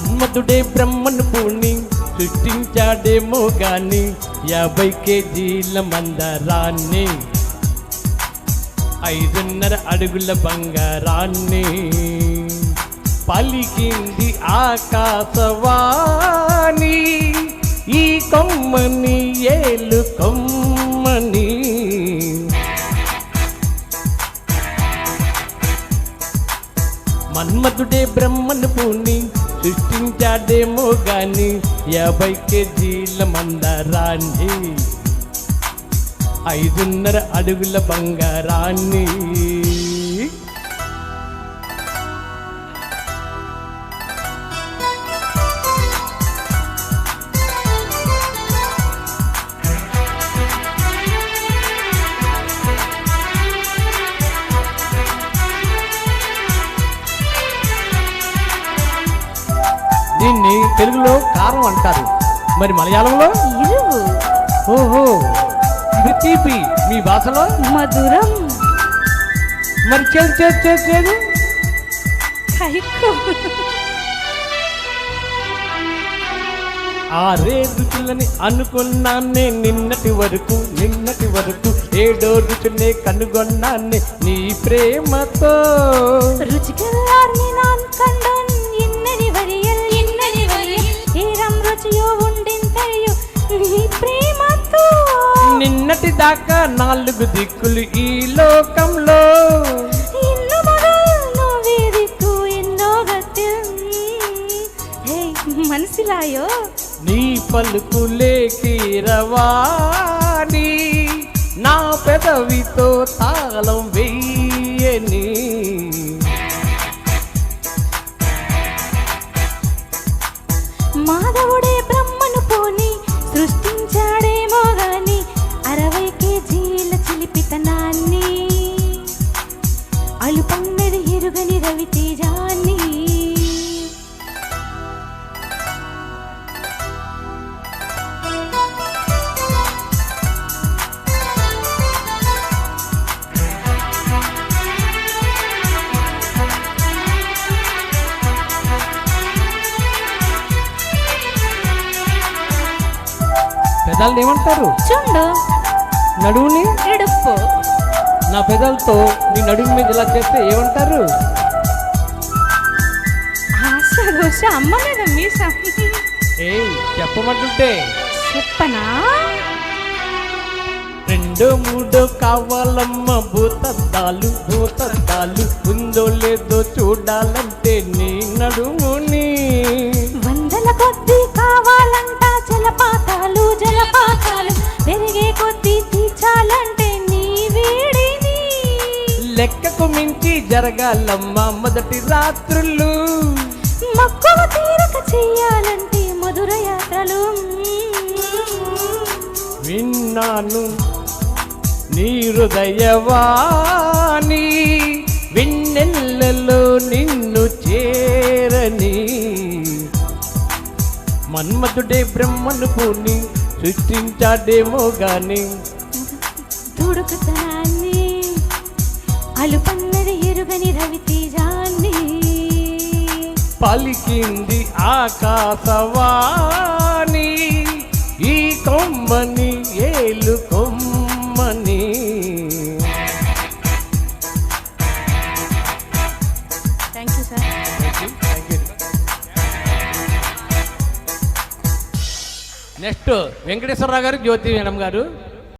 మన్మధుడే బ్రహ్మను పూని సృష్టించాడేమో గాని 50 కేజీల మందరాన్ని 5.5 అడుగుల బంగారాన్ని పలికింది ఆకాశవాణి ఈ కొమ్మని ఏలు కొమ్మని. మన్మధుడే బ్రహ్మను పూని సృష్టించాడేమో గాని 50 కేజీల మందరాన్ని 5.5 అడుగుల బంగారాన్ని. దీన్ని తెలుగులో కారం అంటారు, మరి మలయాళంలో ఇరువు. ఓహో, ఇది తీపి, మీ భాషలో మధురం. మరి చేదు చేదు చేదు చేదు కైకు. 6 రుచులని అనుకున్నానే నిన్నటి వరకు 7వ రుచునే కనుగొన్నానే నీ ప్రేమతో. రుచికెల్లార్ని నాన్ కండోన్ ఇన్నని వరియల్ ఏరం రుచియో ఉండింతయో నీ ప్రేమతో. నిన్నటి దాకా 4 దిక్కులు ఈ లోకంలో ఇన్ను మొదల్ నువ్వే దిక్కు ఎన్నో గత్యం. హే మనసిలాయో నీ పలుకులే కీరవాణి నా పెదవితో తాళం వెయ్యని. మాధవుడే బ్రహ్మను పోని సృష్టించాడేమో గాని 60 కేజీల చిలిపితనాన్ని అలుపన్నది ఎరుగని రవితేజాన్ని. పెదాలను ఏమంటారు? చుండు. నడువుని ఇడుపు. నా పెదాలతో నీ నడుము మీద ఇలా చేస్తే ఏమంటారు? ఆశ దోష అమ్మ మీద మీసం. ఏ చెప్పమంటుంటే చెప్పనా? 2 3 కావాలమ్మ భూతద్దాలు ఉందో లేదో చూడాలంటే నీ నడుముని. 100ల కొద్దీ కావాలంట జలపాతాలు పెరిగే కొద్దీ తీర్చాలంటే నీ వేడిని. లెక్కకు మించి జరగాలమ్మ మొదటి రాత్రులు మక్కువ తీరక చెయ్యాలంటే మధుర యాత్రలు. విన్నాను నీ హృదయవాణి వెన్నెల్లలో నిన్ను చేరని. మన్మధుడే బ్రహ్మను పూని సృష్టించాడేమో గాని దుడుకుతనాన్ని అలుపన్నది ఎరుగని రవితేజాన్ని. పలికింది ఆకాశవాణి ఈ కొమ్మని ఏలు కొమ్మని. Thank you sir. Next Venkateswararao garu, Jyothi madam గారు.